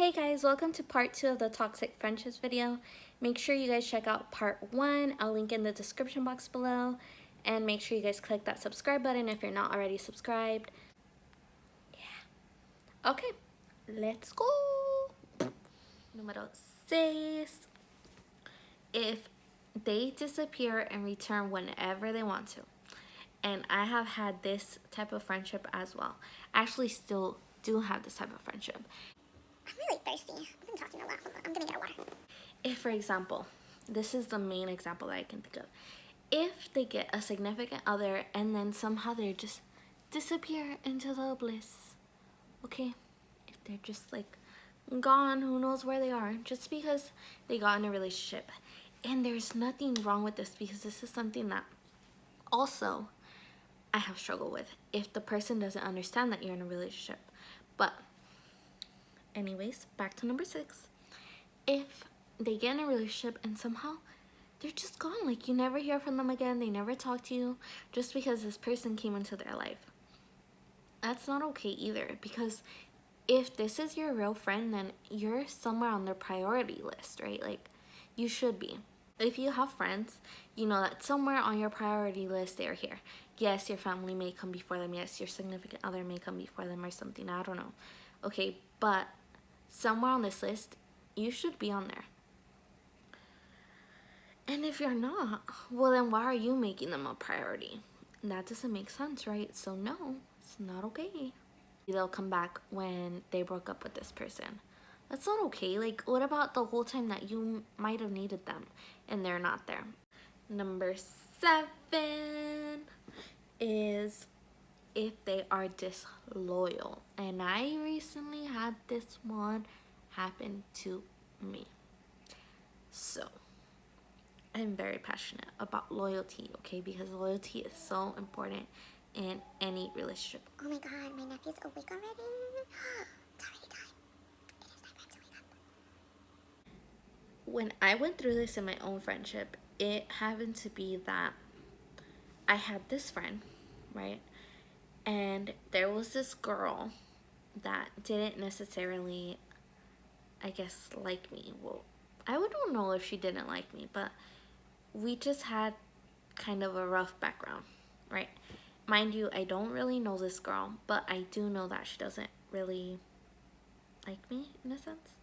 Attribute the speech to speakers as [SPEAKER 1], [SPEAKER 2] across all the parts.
[SPEAKER 1] Hey guys, welcome to part 2 of the toxic friendships video. Make sure you guys check out part 1. I'll link in the description box below. And make sure you guys click that subscribe button if you're not already subscribed. Yeah. Okay, let's go. Número 6. If they disappear and return whenever they want to. And I have had this type of friendship as well. I actually still do have this type of friendship.
[SPEAKER 2] I'm really thirsty. I've been talking a lot. I'm gonna get a water.
[SPEAKER 1] If, for example, this is the main example that I can think of. If they get a significant other and then somehow they just disappear into the bliss, okay? If they're just like gone, who knows where they are, just because they got in a relationship. And there's nothing wrong with this because this is something that also I have struggled with if the person doesn't understand that you're in a relationship. But anyways, back to number 6. If they get in a relationship and somehow they're just gone, like you never hear from them again, they never talk to you just because this person came into their life. That's not okay either, because if this is your real friend, then you're somewhere on their priority list, right? Like you should be. If you have friends, you know that somewhere on your priority list they're here. Yes, your family may come before them. Yes, your significant other may come before them or something. I don't know. Okay, but somewhere on this list, you should be on there. And if you're not, well then why are you making them a priority? That doesn't make sense, right? So no, it's not okay. They'll come back when they broke up with this person. That's not okay. Like, what about the whole time that you might have needed them and they're not there? Number 7 is if they are disloyal. And I recently had this one happen to me. So I'm very passionate about loyalty, okay? Because loyalty is so important in any relationship.
[SPEAKER 2] Oh my god, my nephew's awake already? It's already time. It is time for him to wake up.
[SPEAKER 1] When I went through this in my own friendship, it happened to be that I had this friend, right? And there was this girl that didn't necessarily, I guess, like me. Well, I don't know if she didn't like me, but we just had kind of a rough background, right? Mind you, I don't really know this girl, but I do know that she doesn't really like me in a sense.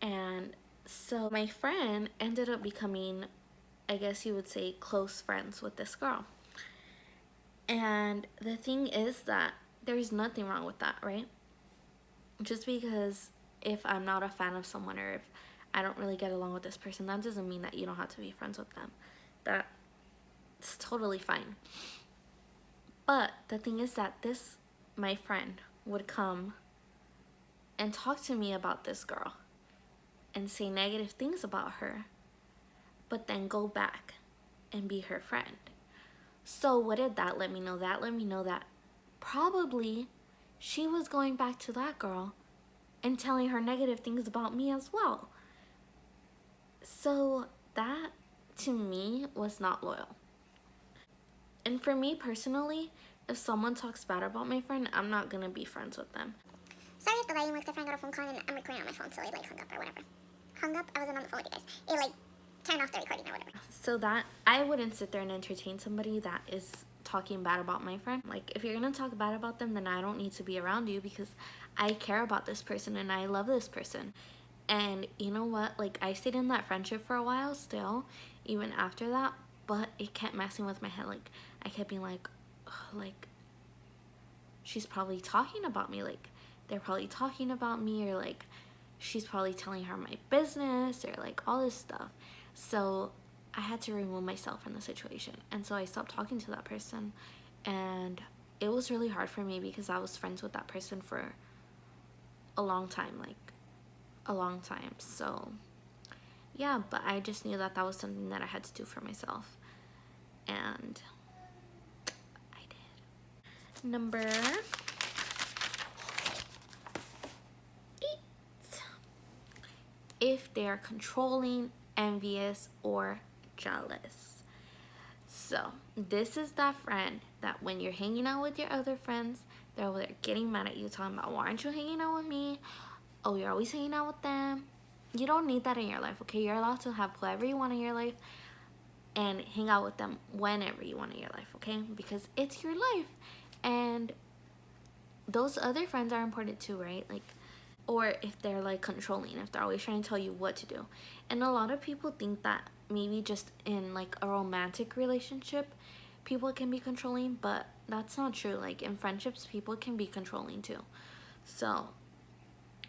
[SPEAKER 1] And so my friend ended up becoming, I guess you would say, close friends with this girl. And the thing is that there's nothing wrong with that, right? Just because if I'm not a fan of someone or if I don't really get along with this person, that doesn't mean that you don't have to be friends with them. That's totally fine. But the thing is that my friend would come and talk to me about this girl and say negative things about her, but then go back and be her friend. So what did that let me know? That let me know that probably she was going back to that girl and telling her negative things about me as well. So that, to me, was not loyal. And for me personally, if someone talks bad about my friend, I'm not gonna be friends with them.
[SPEAKER 2] Sorry if the lighting works. My friend got a phone call and I'm recording on my phone, so it like hung up or whatever. Hung up? I wasn't on the phone with you guys. It like turned off the recording or whatever.
[SPEAKER 1] So that, I wouldn't sit there and entertain somebody that is talking bad about my friend. Like, if you're gonna talk bad about them, then I don't need to be around you because I care about this person and I love this person. And you know what? Like, I stayed in that friendship for a while still, even after that, but it kept messing with my head. Like, I kept being like, ugh, like, she's probably talking about me. Like, they're probably talking about me, or like, she's probably telling her my business, or like all this stuff. So I had to remove myself from the situation. And so I stopped talking to that person. And it was really hard for me because I was friends with that person for a long time, like a long time. So yeah, but I just knew that that was something that I had to do for myself. And I did. Number 8. If they are controlling, envious, or jealous. So this is that friend that when you're hanging out with your other friends, they're over there getting mad at you, talking about, why aren't you hanging out with me? oh, you're always hanging out with them. You don't need that in your life, okay? You're allowed to have whoever you want in your life and hang out with them whenever you want in your life, okay? Because it's your life. And those other friends are important too, right? Like, or if they're like controlling, if they're always trying to tell you what to do. And a lot of people think that maybe just in like a romantic relationship people can be controlling, but that's not true. Like in friendships people can be controlling too. So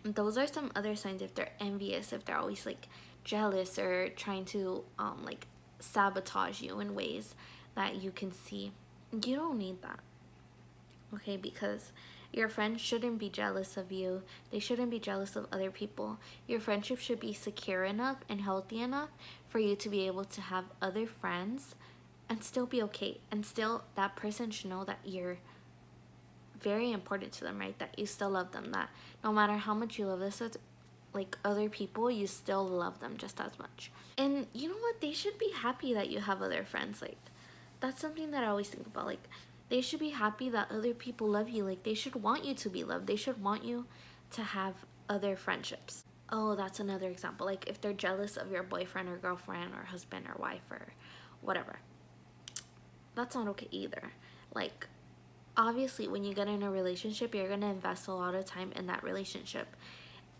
[SPEAKER 1] those are some other signs. If they're envious, if they're always like jealous or trying to like sabotage you in ways that you can see, you don't need that, okay? Because your friends shouldn't be jealous of you. They shouldn't be jealous of other people. Your friendship should be secure enough and healthy enough for you to be able to have other friends and still be okay. And still, that person should know that you're very important to them, right? That you still love them. That no matter how much you love this, like other people, you still love them just as much. And you know what? They should be happy that you have other friends. Like, that's something that I always think about. Like, they should be happy that other people love you. Like, they should want you to be loved. They should want you to have other friendships. Oh, that's another example. Like, if they're jealous of your boyfriend or girlfriend or husband or wife or whatever, that's not okay either. Like, obviously, when you get in a relationship, you're going to invest a lot of time in that relationship.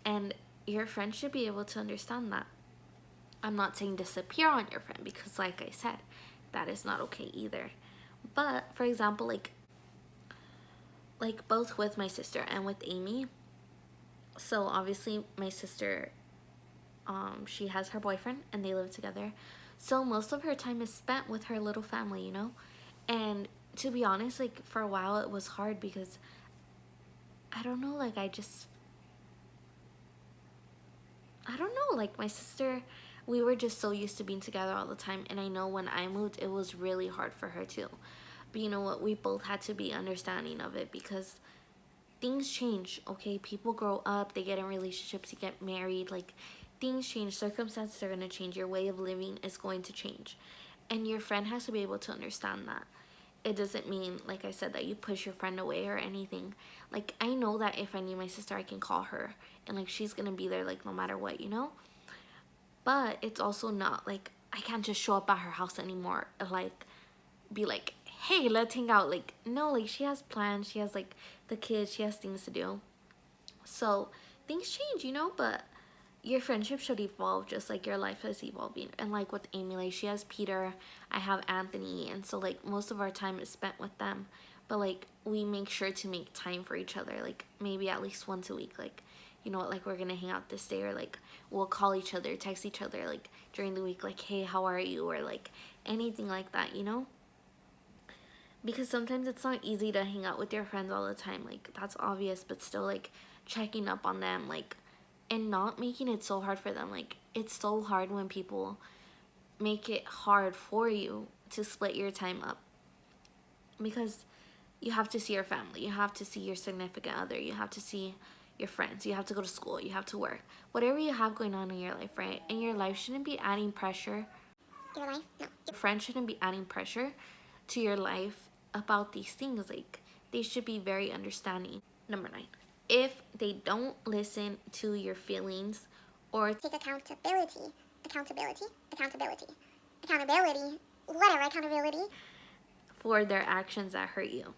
[SPEAKER 1] And your friend should be able to understand that. I'm not saying disappear on your friend because, like I said, that is not okay either. But for example, like both with my sister and with Amy. So obviously my sister, she has her boyfriend and they live together. So most of her time is spent with her little family, you know? And to be honest, like for a while it was hard because I don't know, like I don't know, like my sister, we were just so used to being together all the time. And I know when I moved, it was really hard for her too. But you know what? We both had to be understanding of it because things change, okay? People grow up, they get in relationships, they get married. Like, things change, circumstances are going to change, your way of living is going to change. And your friend has to be able to understand that. It doesn't mean, like I said, that you push your friend away or anything. Like, I know that if I need my sister, I can call her. And, like, she's going to be there, like, no matter what, you know? But it's also not, like, I can't just show up at her house anymore. Like, be like, hey, let's hang out. Like, no, like, she has plans. She has, like, the kids. She has things to do. So, things change, you know? But your friendship should evolve just like your life is evolving. And like with Amy, like she has Peter, I have Anthony, and so like most of our time is spent with them. But like we make sure to make time for each other, like maybe at least once a week. Like, you know what, like we're gonna hang out this day, or like we'll call each other, text each other like during the week, like, hey, how are you, or like anything like that, you know? Because sometimes it's not easy to hang out with your friends all the time, like that's obvious, but still like checking up on them, like, and not making it so hard for them. Like, it's so hard when people make it hard for you to split your time up, because you have to see your family, you have to see your significant other, you have to see your friends, you have to go to school, you have to work, whatever you have going on in your life, right? And your life shouldn't be adding pressure.
[SPEAKER 2] Your life? No.
[SPEAKER 1] Your friends shouldn't be adding pressure to your life about these things. Like, they should be very understanding. Number 9, if they don't listen to your feelings or
[SPEAKER 2] Take accountability. Accountability? Accountability. Accountability. Whatever, accountability.
[SPEAKER 1] for their actions that hurt you.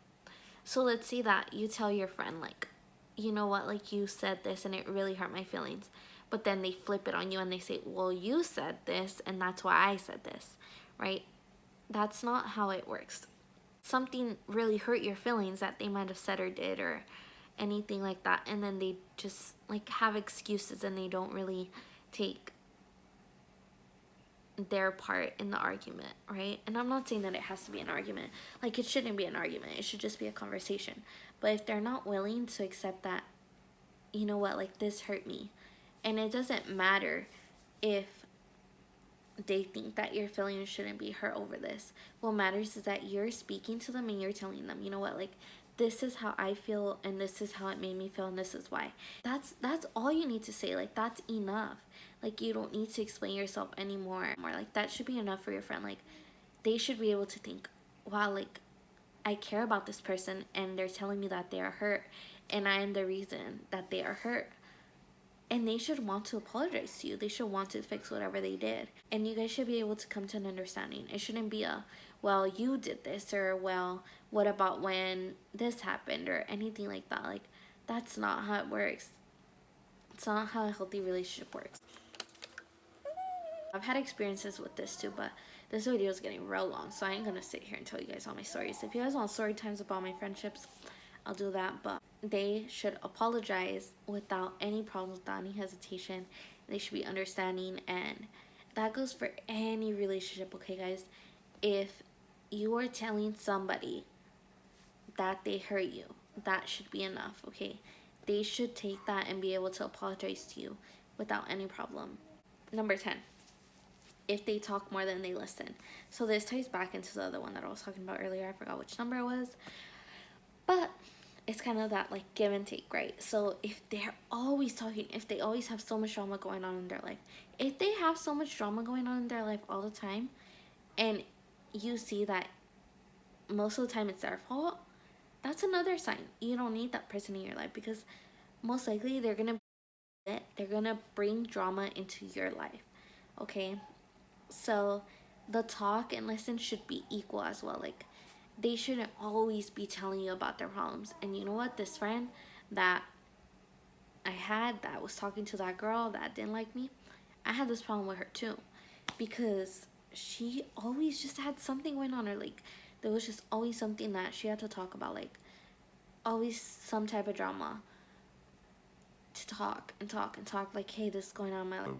[SPEAKER 1] So let's say that you tell your friend, like, you know what, like, you said this and it really hurt my feelings. But then they flip it on you and they say, well, you said this and that's why I said this, right? That's not how it works. Something really hurt your feelings that they might have said or did or anything like that, and then they just like have excuses and they don't really take their part in the argument, right? And I'm not saying that it has to be an argument. Like, it shouldn't be an argument. It should just be a conversation. But if they're not willing to accept that, you know what, like, this hurt me. And it doesn't matter if they think that your feelings shouldn't be hurt over this. What matters is that you're speaking to them and you're telling them, you know what, like, this is how I feel and this is how it made me feel and this is why. That's all you need to say. Like, that's enough. Like, you don't need to explain yourself anymore. Like, that should be enough for your friend. Like, they should be able to think, wow, like, I care about this person and they're telling me that they are hurt and I am the reason that they are hurt. And they should want to apologize to you. They should want to fix whatever they did. And you guys should be able to come to an understanding. It shouldn't be a, well, you did this, or, well, what about when this happened, or anything like that. Like, that's not how it works. It's not how a healthy relationship works. I've had experiences with this too, but this video is getting real long, so I ain't gonna sit here and tell you guys all my stories. If you guys want story times about my friendships, I'll do that, but they should apologize without any problems, without any hesitation. They should be understanding, and that goes for any relationship, okay, guys? If you are telling somebody that they hurt you, that should be enough, okay? They should take that and be able to apologize to you without any problem. Number 10. If they talk more than they listen. So this ties back into the other one that I was talking about earlier. I forgot which number it was. But it's kind of that, like, give and take, right? So if they're always talking, if they always have so much drama going on in their life, if they have so much drama going on in their life all the time, and you see that most of the time it's their fault, that's another sign. You don't need that person in your life, because most likely they're gonna bring drama into your life, okay? So the talk and listen should be equal as well. Like, they shouldn't always be telling you about their problems. And you know what? This friend that I had that was talking to that girl that didn't like me, I had this problem with her too, because she always just had something going on, or like there was just always something that she had to talk about, like always some type of drama to talk and talk and talk, like, hey, this is going on in my life.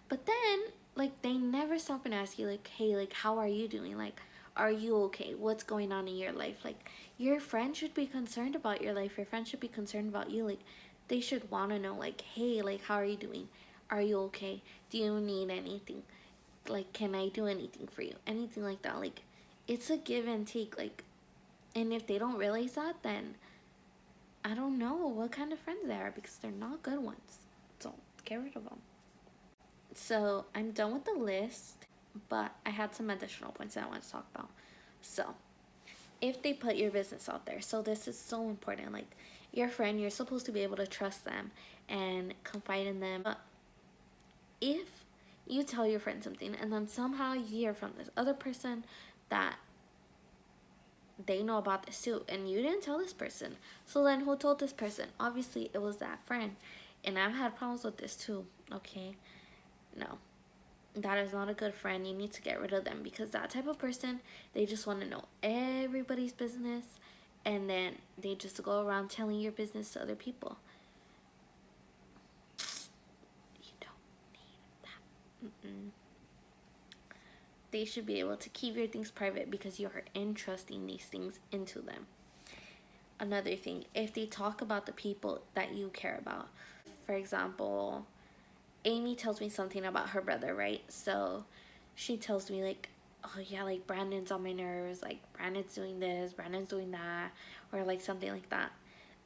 [SPEAKER 1] But then, like, they never stop and ask you, like, hey, like, how are you doing? Like, are you okay? What's going on in your life? Like, your friend should be concerned about your life. Your friend should be concerned about you. Like, they should want to know, like, hey, like, how are you doing? Are you okay? Do you need anything? Like, can I do anything for you? Anything like that. Like, it's a give and take. Like, and if they don't realize that, then I don't know what kind of friends they are, because they're not good ones. So get rid of them. So I'm done with the list, but I had some additional points that I want to talk about. So if they put your business out there, so this is so important. Like, your friend, you're supposed to be able to trust them and confide in them. But if you tell your friend something and then somehow you hear from this other person that they know about this too, and you didn't tell this person, so then who told this person? Obviously it was that friend. And I've had problems with this too, okay? No, that is not a good friend. You need to get rid of them, because that type of person, they just want to know everybody's business, and then they just go around telling your business to other people. You don't need that. They should be able to keep your things private, because you are entrusting these things into them. Another thing, if they talk about the people that you care about, for example, Amy tells me something about her brother, right? So she tells me, like, oh yeah, like, Brandon's on my nerves, like, Brandon's doing this, Brandon's doing that, or like something like that.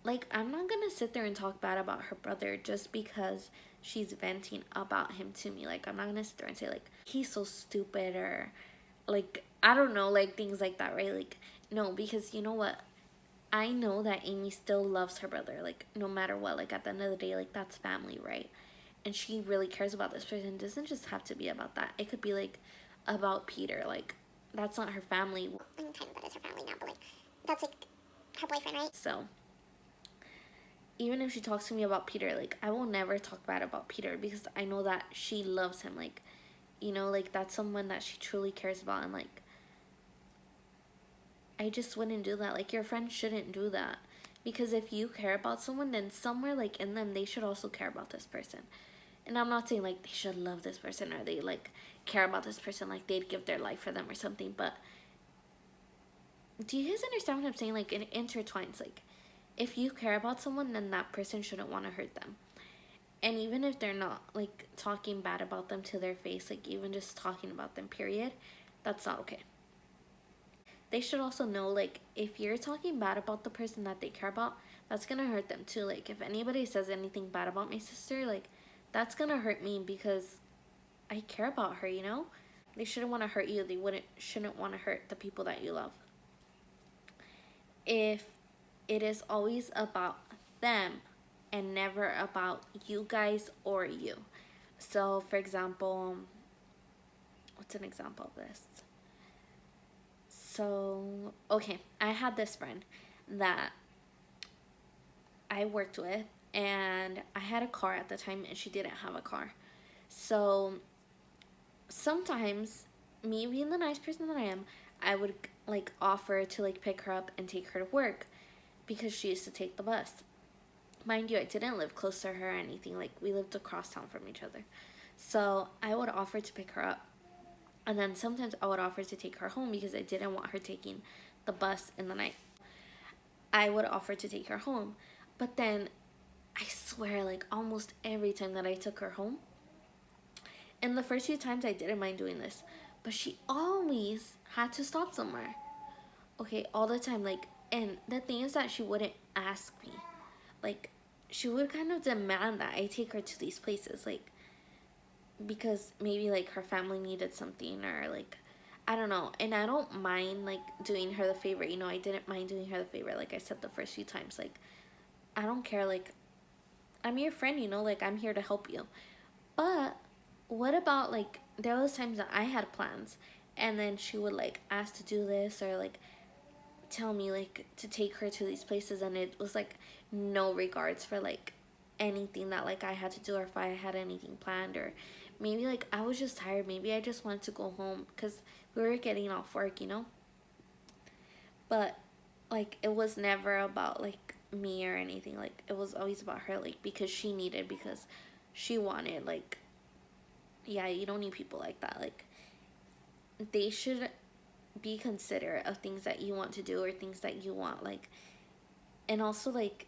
[SPEAKER 1] Like, I'm not gonna sit there and talk bad about her brother just because she's venting about him to me. Like, I'm not gonna sit there and say, like, he's so stupid, or like, I don't know, like, things like that, right? Like, no, because you know what? I know that Amy still loves her brother, like, no matter what. Like, at the end of the day, like, that's family, right? And she really cares about this person. It doesn't just have to be about that. It could be, like, about Peter. Like, that's not her family.
[SPEAKER 2] I mean, kind of that is her family now, but, like, that's, like, her boyfriend, right?
[SPEAKER 1] So even if she talks to me about Peter, like, I will never talk bad about Peter, because I know that she loves him. Like, you know, like, that's someone that she truly cares about. And, like, I just wouldn't do that. Like, your friend shouldn't do that, because if you care about someone, then somewhere, like, in them, they should also care about this person. And I'm not saying, like, they should love this person, or they, like, care about this person, like, they'd give their life for them or something. But do you guys understand what I'm saying? Like, it intertwines. Like, if you care about someone, then that person shouldn't want to hurt them. And even if they're not, like, talking bad about them to their face, like, even just talking about them, period, that's not okay. They should also know, like, if you're talking bad about the person that they care about, that's gonna hurt them too. Like, if anybody says anything bad about my sister, like, that's gonna hurt me, because I care about her, you know? They shouldn't want to hurt you. They shouldn't want to hurt the people that you love. If it is always about them, and never about you guys or you. So for example, what's an example of this? So okay, I had this friend that I worked with, and I had a car at the time and she didn't have a car. So sometimes, me being the nice person that I am, I would like offer to like pick her up and take her to work because she used to take the bus. Mind you, I didn't live close to her or anything, like we lived across town from each other. So I would offer to pick her up, and then sometimes I would offer to take her home because I didn't want her taking the bus in the night. I would offer to take her home, but then I swear, like almost every time that I took her home, and the first few times I didn't mind doing this, but she always had to stop somewhere. Okay, all the time, like, and the thing is that she wouldn't ask me. Like, she would kind of demand that I take her to these places, like, because maybe like her family needed something, or like, I don't know. And I don't mind like doing her the favor, you know. I didn't mind doing her the favor, like I said the first few times. Like, I don't care, like, I'm your friend, you know, like I'm here to help you. But what about like there was times that I had plans and then she would like ask to do this, or like tell me like to take her to these places, and it was like no regards for like anything that like I had to do, or if I had anything planned, or maybe like I was just tired, maybe I just wanted to go home because we were getting off work, you know. But like it was never about like me or anything, like it was always about her, like because she needed, because she wanted, like, yeah, you don't need people like that. Like, they should be considerate of things that you want to do or things that you want, like, and also like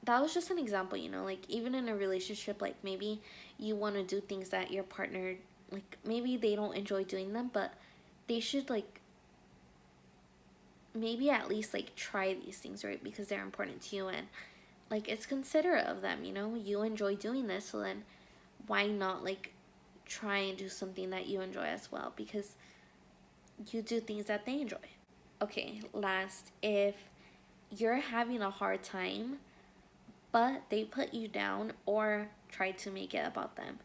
[SPEAKER 1] that was just an example, you know, like even in a relationship, like maybe you want to do things that your partner, like maybe they don't enjoy doing them, but they should like maybe at least like try these things, right? Because they're important to you, and like it's considerate of them, you know. You enjoy doing this, so then why not like try and do something that you enjoy as well, because you do things that they enjoy. Okay, last, if you're having a hard time but they put you down or try to make it about them.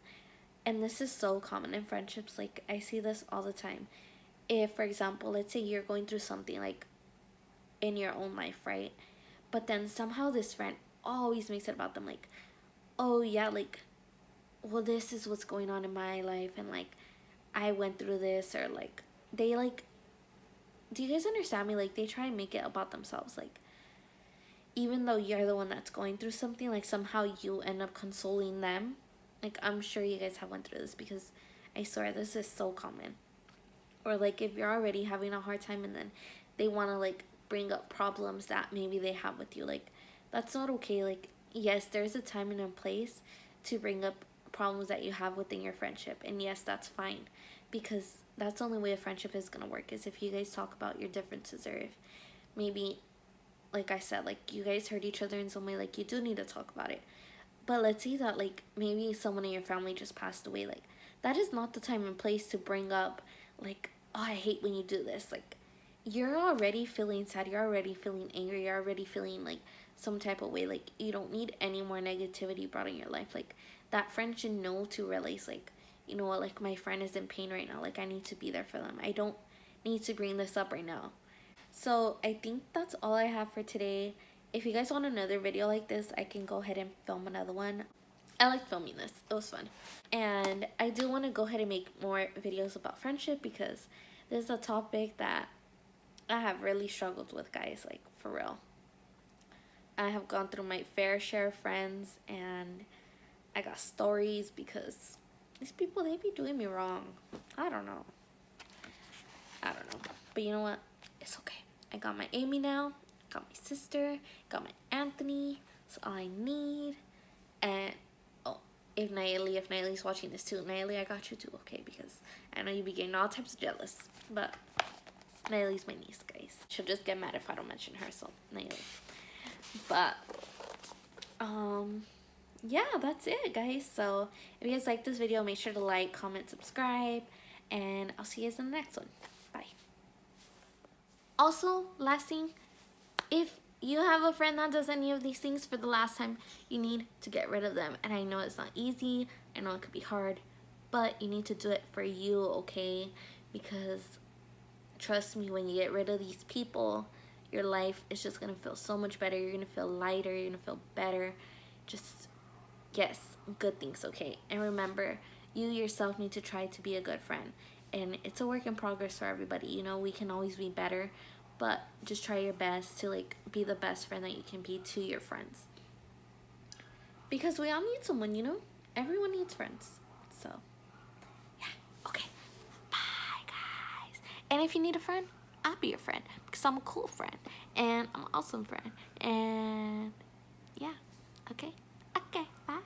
[SPEAKER 1] And this is so common in friendships. Like, I see this all the time. If, for example, let's say you're going through something like in your own life, right? But then somehow this friend always makes it about them. Like, oh yeah, like, well, this is what's going on in my life, and like I went through this, or like they like, do you guys understand me? Like, they try and make it about themselves. Like, even though you're the one that's going through something, like somehow you end up consoling them. Like, I'm sure you guys have went through this, because I swear this is so common. Or like if you're already having a hard time and then they want to like bring up problems that maybe they have with you, like that's not okay. Like, yes, there's a time and a place to bring up problems that you have within your friendship, and yes, that's fine, because that's the only way a friendship is gonna work, is if you guys talk about your differences, or if maybe, like I said, like you guys hurt each other in some way, like you do need to talk about it. But let's say that like maybe someone in your family just passed away, like that is not the time and place to bring up like, oh, I hate when you do this. Like, you're already feeling sad, you're already feeling angry, you're already feeling like some type of way. Like, you don't need any more negativity brought in your life. Like, that friend should know to realize, like, you know what, like my friend is in pain right now, like I need to be there for them, I don't need to bring this up right now. So I think that's all I have for today. If you guys want another video like this, I can go ahead and film another one. I like filming this, it was fun. And I do want to go ahead and make more videos about friendship, because this is a topic that I have really struggled with, guys, like for real. I have gone through my fair share of friends, and I got stories, because these people, they be doing me wrong. I don't know. But you know what? It's okay. I got my Amy now, got my sister, got my Anthony. That's all I need. And oh, if Naili's watching this too, Naili, I got you too, okay? Because I know you be getting all types of jealous. But Naili's my niece, guys. She'll just get mad if I don't mention her, so Naili. But yeah, that's it, guys. So if you guys like this video, make sure to like, comment, subscribe, and I'll see you guys in the next one. Bye. Also, last thing, if you have a friend that does any of these things for the last time, you need to get rid of them. And I know it's not easy, I know it could be hard, but you need to do it for you, okay? Because trust me, when you get rid of these people, your life is just gonna feel so much better. You're gonna feel lighter, you're gonna feel better. Just, yes, good things, okay? And remember, you yourself need to try to be a good friend. And it's a work in progress for everybody. You know, we can always be better, but just try your best to like be the best friend that you can be to your friends. Because we all need someone, you know? Everyone needs friends. So, yeah, okay. Bye, guys. And if you need a friend, I'll be your friend because I'm a cool friend and I'm an awesome friend. And yeah, okay. Okay, bye.